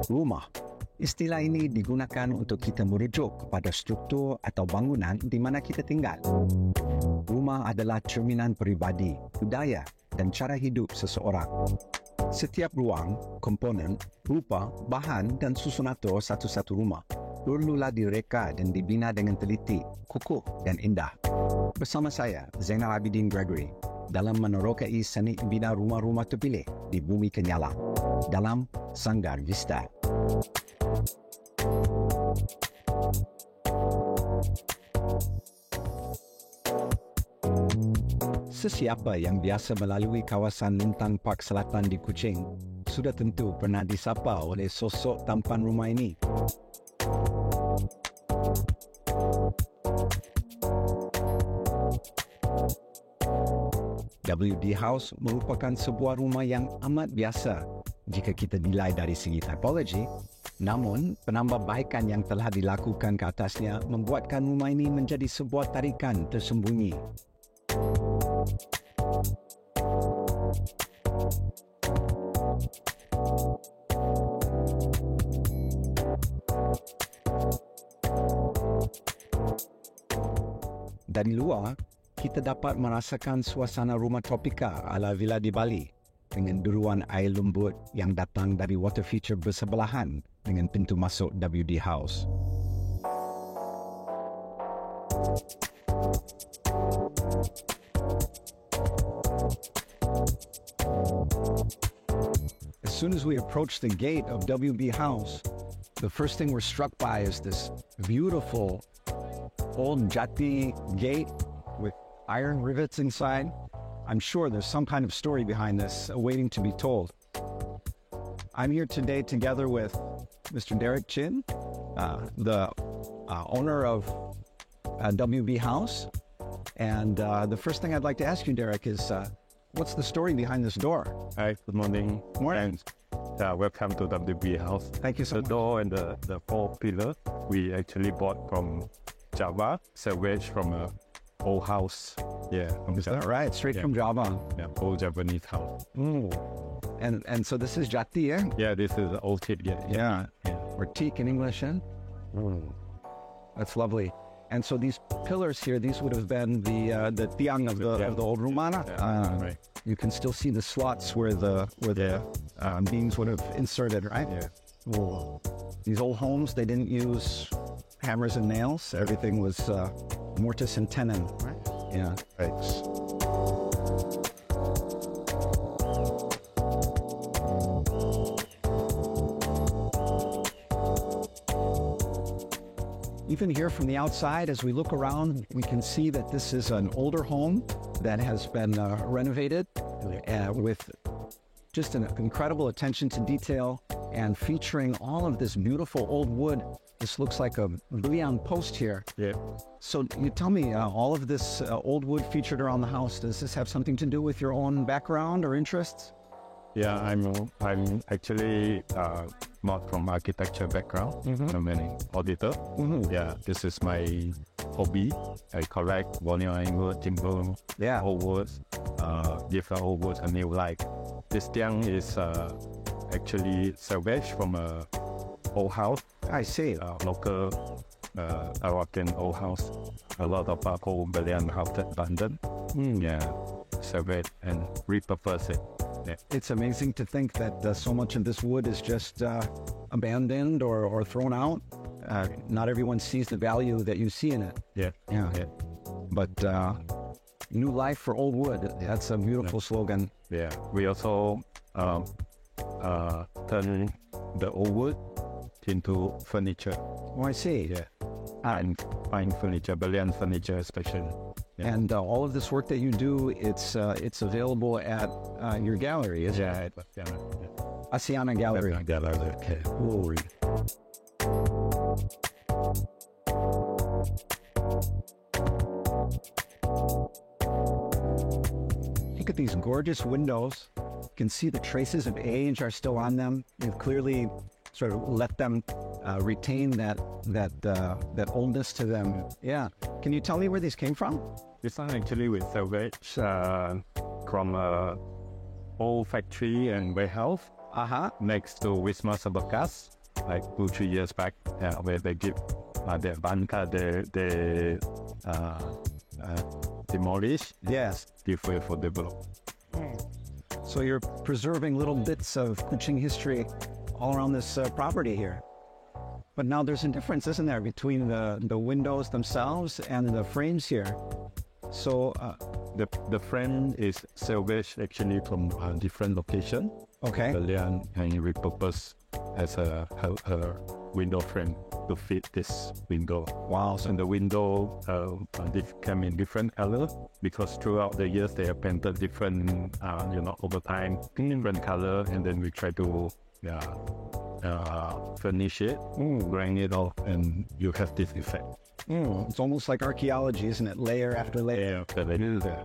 Rumah. Istilah ini digunakan untuk kita merujuk kepada struktur atau bangunan di mana kita tinggal. Rumah adalah cerminan peribadi, budaya dan cara hidup seseorang. Setiap ruang, komponen, rupa, bahan dan susunatur satu-satu rumah perlulah direka dan dibina dengan teliti, kukuh dan indah. Bersama saya, Zainal Abidin Gregory, dalam menerokai seni bina rumah-rumah terpilih di bumi Kenyala dalam Sanggar Vista. Sesiapa yang biasa melalui kawasan Lintang Park Selatan di Kuching sudah tentu pernah disapa oleh sosok tampan rumah ini. WD House merupakan sebuah rumah yang amat biasa jika kita nilai dari segi tipologi. Namun, penambahbaikan yang telah dilakukan ke atasnya membuatkan rumah ini menjadi sebuah tarikan tersembunyi. Dari luar, kita dapat merasakan suasana rumah tropika ala villa di Bali dengan deruan air lembut yang datang dari water feature bersebelahan dengan pintu masuk WD House. As soon as we approach the gate of WB House, the first thing we're struck by is this beautiful old Jati gate with iron rivets inside. I'm sure there's some kind of story behind this waiting to be told. I'm here today together with Mr. Derrick Chin, the owner of WB House. And the first thing I'd like to ask you, Derrick, is what's the story behind this door? Hi, good morning. Morning. Welcome to WB House. Thank you so much. The door and the four pillars we actually bought from Java, salvaged from a old house. Yeah, Is that right? Straight from Java. Yeah, old Japanese house. Ooh. And so this is Jati, eh? Yeah, this is the old kid. Yeah. Or teak in English, eh? That's lovely. And so these pillars here, these would have been the tiang of the old Rumana. Right. You can still see the slots where the beams would have inserted, right? Yeah. Ooh. These old homes, they didn't use hammers and nails. Everything was mortise and tenon, right? Yeah. Right. Even here from the outside, as we look around, we can see that this is an older home that has been renovated with just an incredible attention to detail and featuring all of this beautiful old wood. This looks like a Belian post here. Yeah. So you tell me, all of this old wood featured around the house, does this have something to do with your own background or interests? Yeah, I'm actually not from architecture background. I'm an auditor. Yeah, this is my hobby. I collect Borneo angle, timber, old woods, give the old woods a new life. This tiang is actually salvaged from a old house. I see. Local Arakan old house. A lot of old Belian house abandoned. Yeah, salvaged and repurposed it. Yeah. It's amazing to think that so much of this wood is just abandoned or thrown out. Not everyone sees the value that you see in it. Yeah. But new life for old wood. That's a beautiful slogan. Yeah. We also turn the old wood into furniture. Oh, I see. Yeah. And fine furniture, Belian furniture especially. Yeah. And all of this work that you do, it's available at your gallery, isn't it? Yeah. Asiana Gallery. Gallery. Okay. Ooh. Look at these gorgeous windows. You can see the traces of age are still on them. You've clearly sort of let them retain that oldness to them. Yeah. Can you tell me where these came from? This one actually we salvaged from old factory and warehouse. next to Wisma Sebekas, like 2-3 years back, where they give their banca, they demolish, give way for develop. So you're preserving little bits of Kuching history all around this property here. But now there's a difference, isn't there, between the windows themselves and the frames here? So the frame is salvaged actually from a different location. Okay. Belian and repurposed as her window frame to fit this window. Wow. So the window they came in different color because throughout the years they have painted different, over time, different color, and then we try to furnish it, grind it off, and you have this effect. It's almost like archaeology, isn't it? Layer after layer. Layer after layer.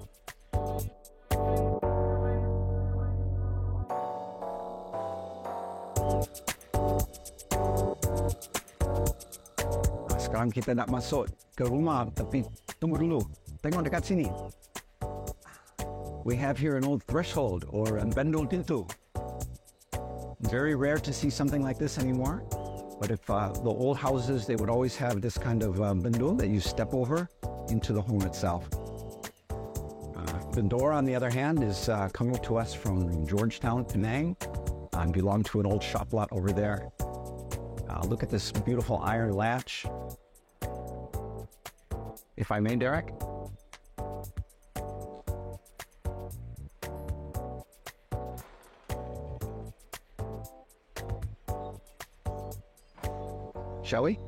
Sekarang kita nak masuk ke rumah, tapi tunggu dulu. Tengok dekat sini. We have here an old threshold or a bendul pintu. Very rare to see something like this anymore. But if the old houses, they would always have this kind of bendul that you step over into the home itself. The door, on the other hand, is coming to us from Georgetown, Penang, and belonged to an old shop lot over there. Look at this beautiful iron latch. If I may, Derrick. Shall we?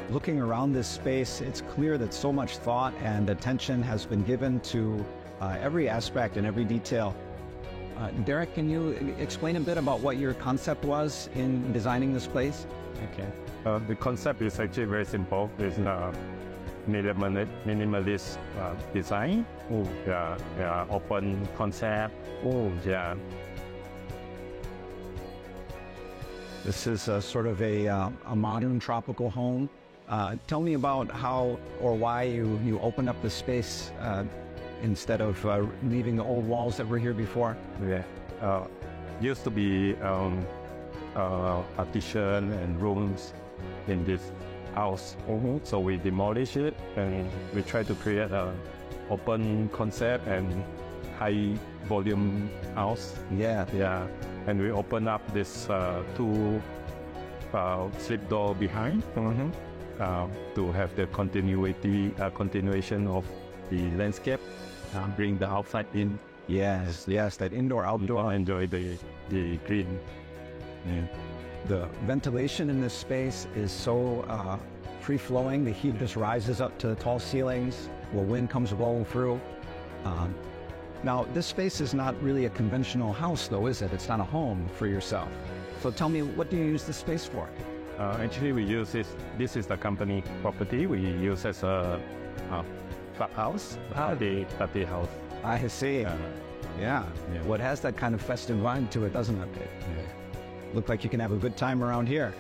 Looking around this space, it's clear that so much thought and attention has been given to every aspect and every detail. Derrick, can you explain a bit about what your concept was in designing this place? Okay. The concept is actually very simple. It's minimalist design. Open concept. This is sort of a modern tropical home. Tell me about how or why you opened up the space instead of leaving the old walls that were here before. Used to be partition and rooms in this house. So we demolished it and we try to create an open concept and high volume house. And we open up this two slip door behind to have the continuation of the landscape, bring the outside in. Yes, that indoor-outdoor. Enjoy the green. The ventilation in this space is so free-flowing. The heat just rises up to the tall ceilings where wind comes blowing through. Now, this space is not really a conventional house, though, is it? It's not a home for yourself. So tell me, what do you use this space for? Actually, we use this is the company property. We use as a clubhouse, party house. I see. Well, it has that kind of festive vibe to it, doesn't it? Look like you can have a good time around here.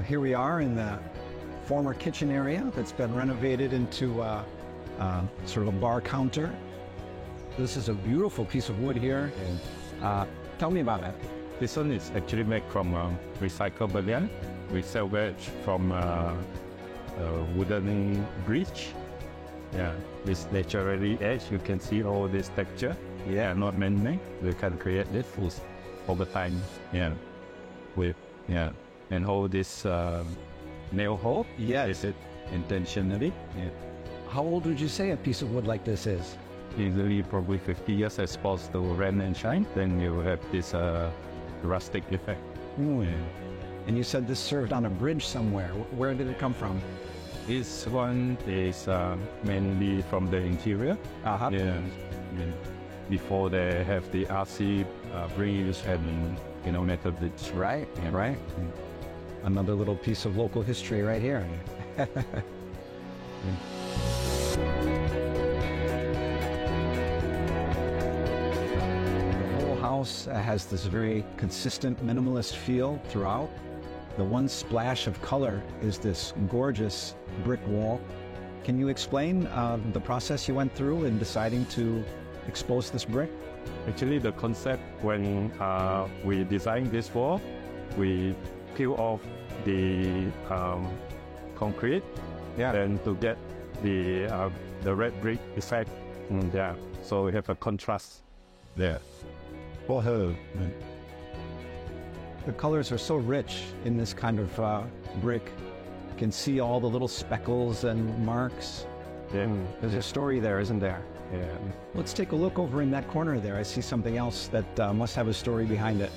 Here we are in the former kitchen area that's been renovated into sort of a bar counter. This is a beautiful piece of wood here. Tell me about it. This one is actually made from recycled belian. We salvage from wooden bridge. This naturally edge. You can see all this texture. Not man-made. We can create this over time. And hold this nail hole. Is it intentionally? How old would you say a piece of wood like this is? Easily probably 50 years exposed to rain and shine. Then you have this rustic effect. And you said this served on a bridge somewhere. Where did it come from? This one is mainly from the interior. Before they have the RC bridge and metal bridge. Right. Another little piece of local history right here. The whole house has this very consistent minimalist feel throughout. The one splash of color is this gorgeous brick wall. Can you explain the process you went through in deciding to expose this brick? Actually, the concept when we designed this wall, we peel off the concrete, and to get the red brick effect. Yeah, so we have a contrast there. For her. The colors are so rich in this kind of brick. You can see all the little speckles and marks. Yeah. There's a story there, isn't there? Yeah. Let's take a look over in that corner there. I see something else that must have a story behind it.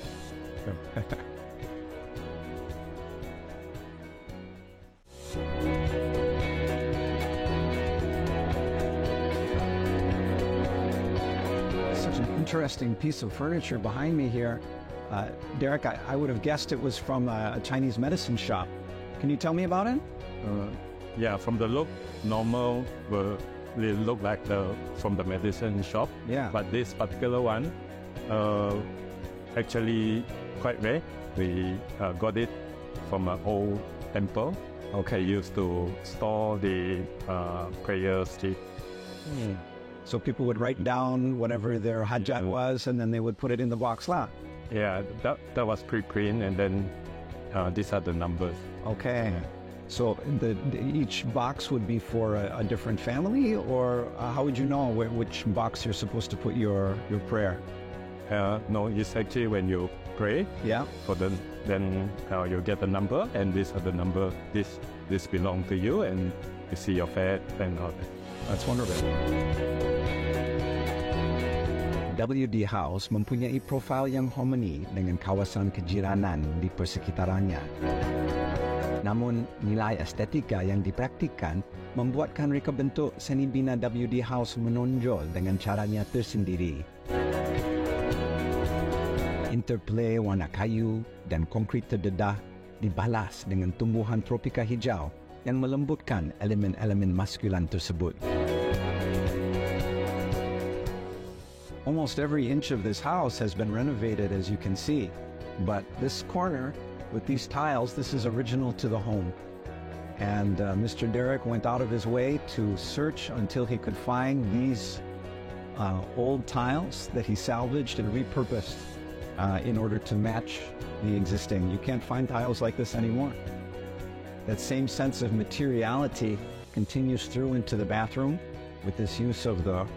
Such an interesting piece of furniture behind me here. Derrick, I would have guessed it was from a Chinese medicine shop. Can you tell me about it? Yeah, from the look, normal will look like from the medicine shop. Yeah. But this particular one, actually quite rare. We got it from an old temple. Okay, used to store the prayer sheet. So people would write down whatever their hajat was, and then they would put it in the box lah. Yeah, that was pre-print, and then these are the numbers. Okay. So each box would be for a different family, or how would you know which box you're supposed to put your prayer? No, it's actually when you pray. Yeah. For them, then you get the number, and these are the number. This belong to you, and you see your fate and all that. That's wonderful. WD House mempunyai profil yang harmoni dengan kawasan kejiranan di persekitarannya. Namun, nilai estetika yang dipraktikkan membuatkan reka bentuk seni bina WD House menonjol dengan caranya tersendiri. Interplay warna kayu dan konkrit terdedah dibalas dengan tumbuhan tropika hijau yang melembutkan elemen-elemen maskulan tersebut. Almost every inch of this house has been renovated, as you can see, but this corner with these tiles, this is original to the home. And Mr. Derrick went out of his way to search until he could find these old tiles that he salvaged and repurposed in order to match the existing. You can't find tiles like this anymore. That same sense of materiality continues through into the bathroom with this use of the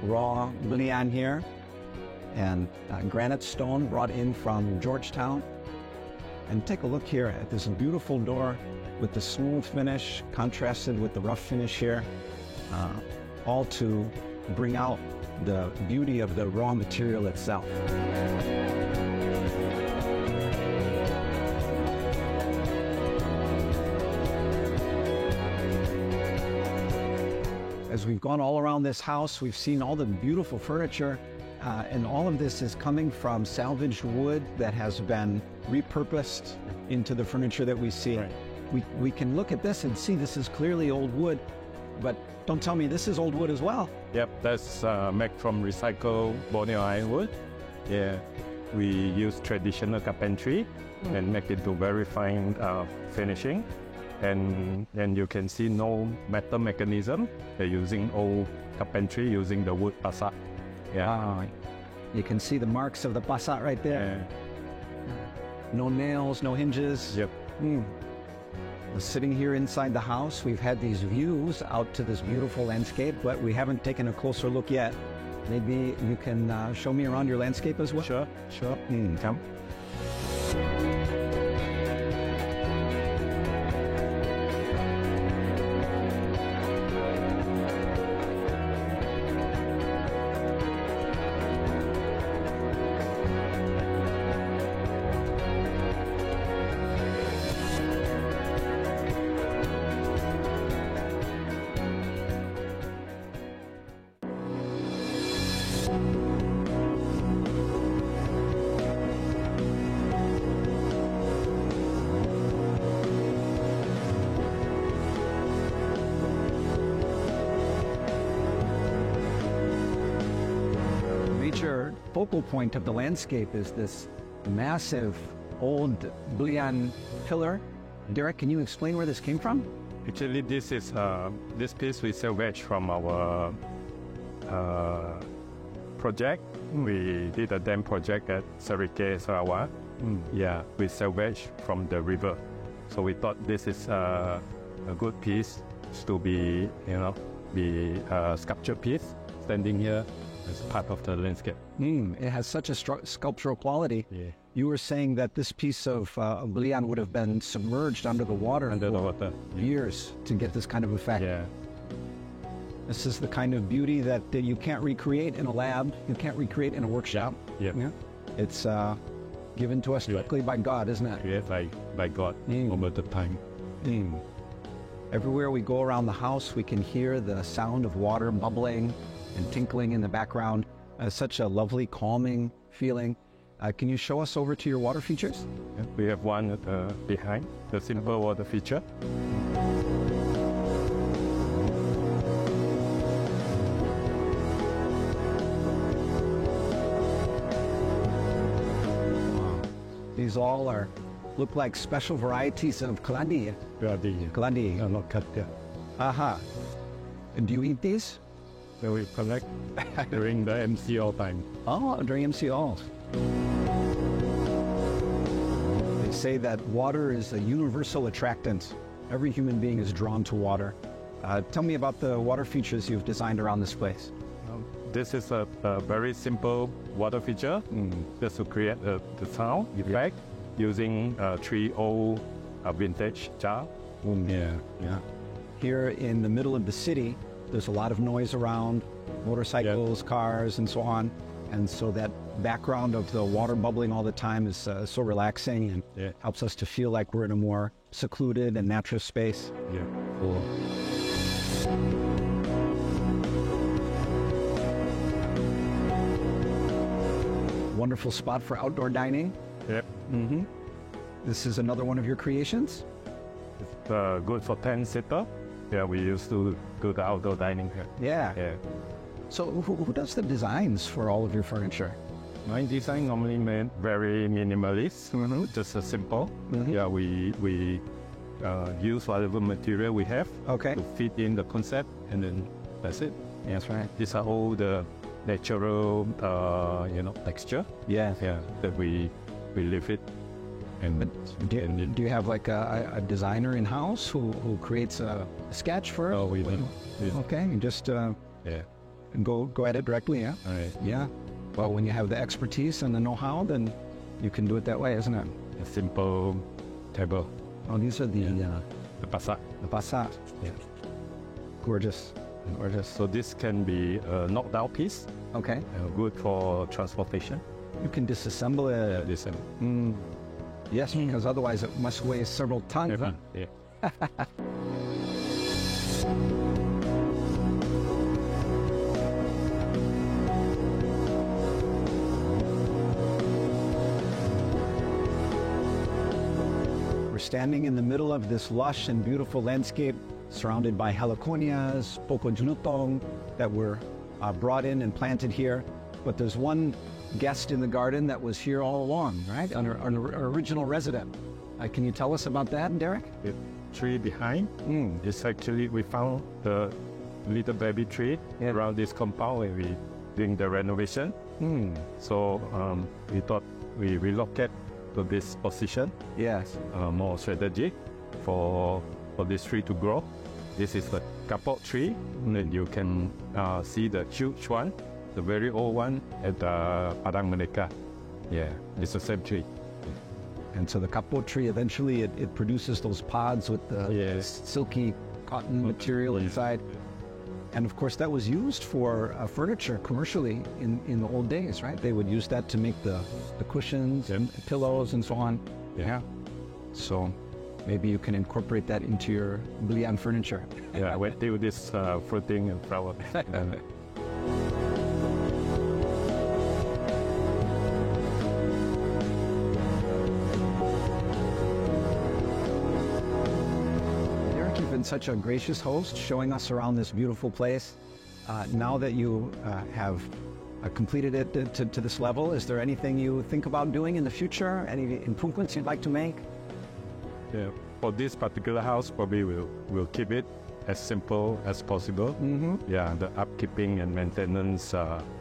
raw Belian here and granite stone brought in from Georgetown. And take a look here at this beautiful door with the smooth finish contrasted with the rough finish here, all to bring out the beauty of the raw material itself. As we've gone all around this house, we've seen all the beautiful furniture, and all of this is coming from salvaged wood that has been repurposed into the furniture that we see. Right. We can look at this and see this is clearly old wood, but don't tell me this is old wood as well. Yep, that's made from recycled Borneo ironwood. Yeah, we use traditional carpentry and make it to very fine finishing. And you can see no metal mechanism. They're using old carpentry, using the wood pasat. Yeah. You can see the marks of the pasat right there. Yeah. No nails, no hinges. Yep. Sitting here inside the house, we've had these views out to this beautiful landscape, but we haven't taken a closer look yet. Maybe you can show me around your landscape as well? Sure. Come. focal point of the landscape is this massive old Belian pillar. Derrick, can you explain where this came from? Actually, this piece we salvaged from our project. We did a dam project at Serike, Sarawak. Yeah, we salvaged from the river. So we thought this is a good piece to be, be a sculpture piece standing here as part of the landscape. It has such a sculptural quality. Yeah. You were saying that this piece of Belian would have been submerged under the water for years to get this kind of effect. Yeah. This is the kind of beauty that you can't recreate in a lab, you can't recreate in a workshop. Yeah. It's given to us directly by God, isn't it? Created by God over the time. Everywhere we go around the house, we can hear the sound of water bubbling and tinkling in the background. Such a lovely, calming feeling. Can you show us over to your water features? Yeah. We have one behind, the simple water feature. These all look like special varieties of kalandi. Kalandi. Not cut, yeah. Aha. And do you eat these? So we collect during the MCO time. Oh, during MCO. They say that water is a universal attractant. Every human being is drawn to water. Tell me about the water features you've designed around this place. This is a very simple water feature, just to create the sound effect using 3 old vintage jar. Yeah. Here in the middle of the city, there's a lot of noise around, motorcycles, cars, and so on. And so that background of the water bubbling all the time is so relaxing and helps us to feel like we're in a more secluded and natural space. Yeah. Cool. Wonderful spot for outdoor dining. Yep. This is another one of your creations? It's good for 10-seater. Yeah, we used to do the outdoor dining here. Yeah. So who does the designs for all of your furniture? My design normally made very minimalist, just a simple. Yeah, we use whatever material we have to fit in the concept, and then that's it. That's right. These are all the natural, texture. Yeah. That we live it. And do you have like a designer in house who creates a sketch for it? Oh, we do. Okay, you just go at it directly. Yeah. All right. Yeah. Well, when you have the expertise and the know-how, then you can do it that way, isn't it? A simple table. Oh, these are the pasat. The pasat. Yeah. Gorgeous. So this can be a knockdown piece. Okay. Good for transportation. You can disassemble it. Disassemble. Yes, because otherwise it must weigh several tons. Huh? Yeah. We're standing in the middle of this lush and beautiful landscape, surrounded by heliconias, poko junutong, that were brought in and planted here. But there's one guest in the garden that was here all along, right? An original resident. Can you tell us about that, Derrick? The tree behind is actually, we found the little baby tree around this compound when we doing the renovation. So we thought we relocate to this position. Yes. More strategic for this tree to grow. This is the kapok tree, and you can see the huge one, the very old one at Padang Merdeka. Yeah, it's the same tree. And so the kapok tree, eventually it produces those pods with the silky cotton material inside. And of course that was used for furniture commercially in the old days, right? They would use that to make the cushions and pillows and so on. Yeah. So maybe you can incorporate that into your Belian furniture. Yeah, wait till this fruiting and flower. Such a gracious host, showing us around this beautiful place. Now that you have completed it to this level. Is there anything you think about doing in the future? Any improvements you'd like to make? Yeah, for this particular house, probably we'll keep it as simple as possible. Yeah, the upkeeping and maintenance,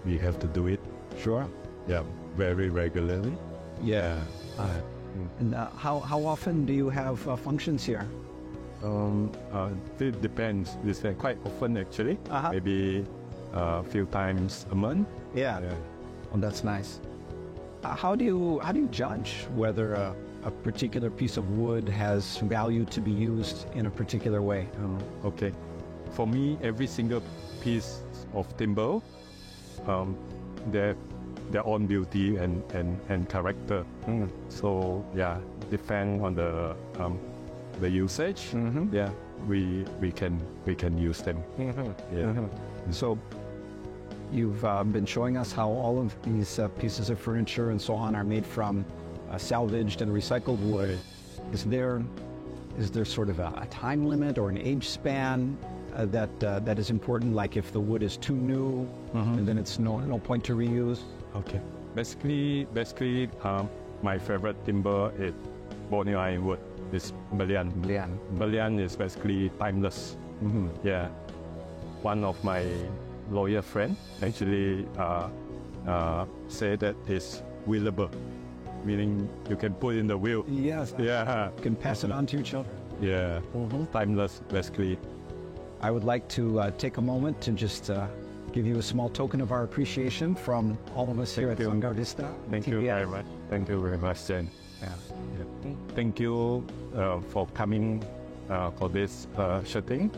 we have to do it. Sure. Yeah, very regularly. Yeah. And how often do you have functions here? It depends. It's quite often actually. Maybe a few times a month. Yeah. Well, that's nice. How do you judge whether a particular piece of wood has value to be used in a particular way? Okay. For me, every single piece of timber, their own beauty and character. So yeah, depend on the usage. Yeah, we can use them. Yeah. So you've been showing us how all of these pieces of furniture and so on are made from salvaged and recycled wood. Is there sort of a time limit or an age span that is important? Like if the wood is too new, and then it's no point to reuse. Okay. Basically, my favorite timber is Borneo wood. It's Belian. Belian is basically timeless. Yeah. One of my lawyer friend actually said that it's willable, meaning you can put in the will. Yes. Yeah. You can pass it on to your children. Yeah. Timeless, basically. I would like to take a moment to just give you a small token of our appreciation from all of us here at Sanggar Vista. Thank you very much. Thank you very much, Jen. Yeah. Thank you for coming for this shooting,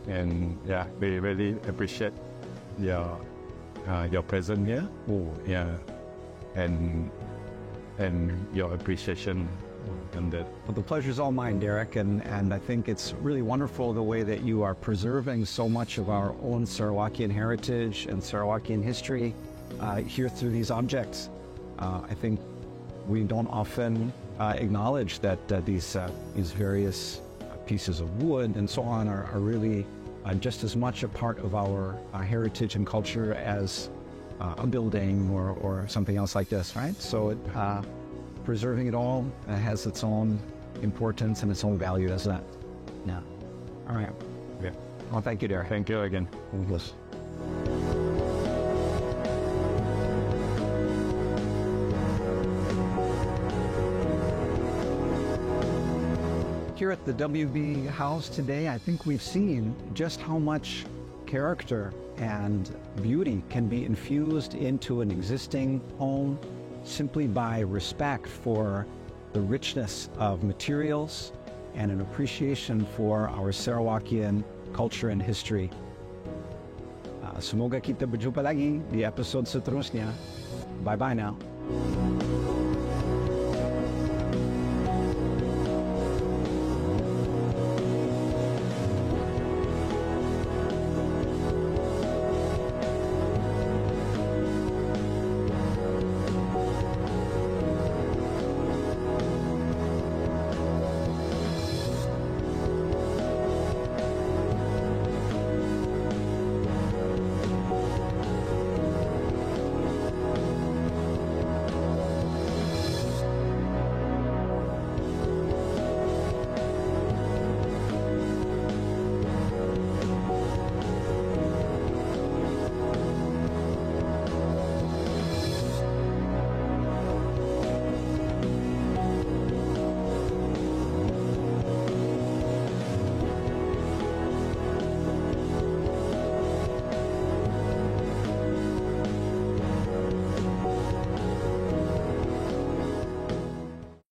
and yeah, we really appreciate your presence here. Yeah, and your appreciation. And that. Well, the pleasure's all mine, Derrick, and I think it's really wonderful the way that you are preserving so much of our own Sarawakian heritage and Sarawakian history here through these objects. I think we don't often acknowledge that these various pieces of wood and so on are really just as much a part of our heritage and culture as a building or something else like this, right? So preserving it all has its own importance and its own value, doesn't it? Yeah. All right. Yeah. Well, thank you, Derrick. Thank you again. Yes. Here at the WB house today, I think we've seen just how much character and beauty can be infused into an existing home simply by respect for the richness of materials and an appreciation for our Sarawakian culture and history. Semoga kita berjumpa lagi di episod seterusnya. Bye-bye now.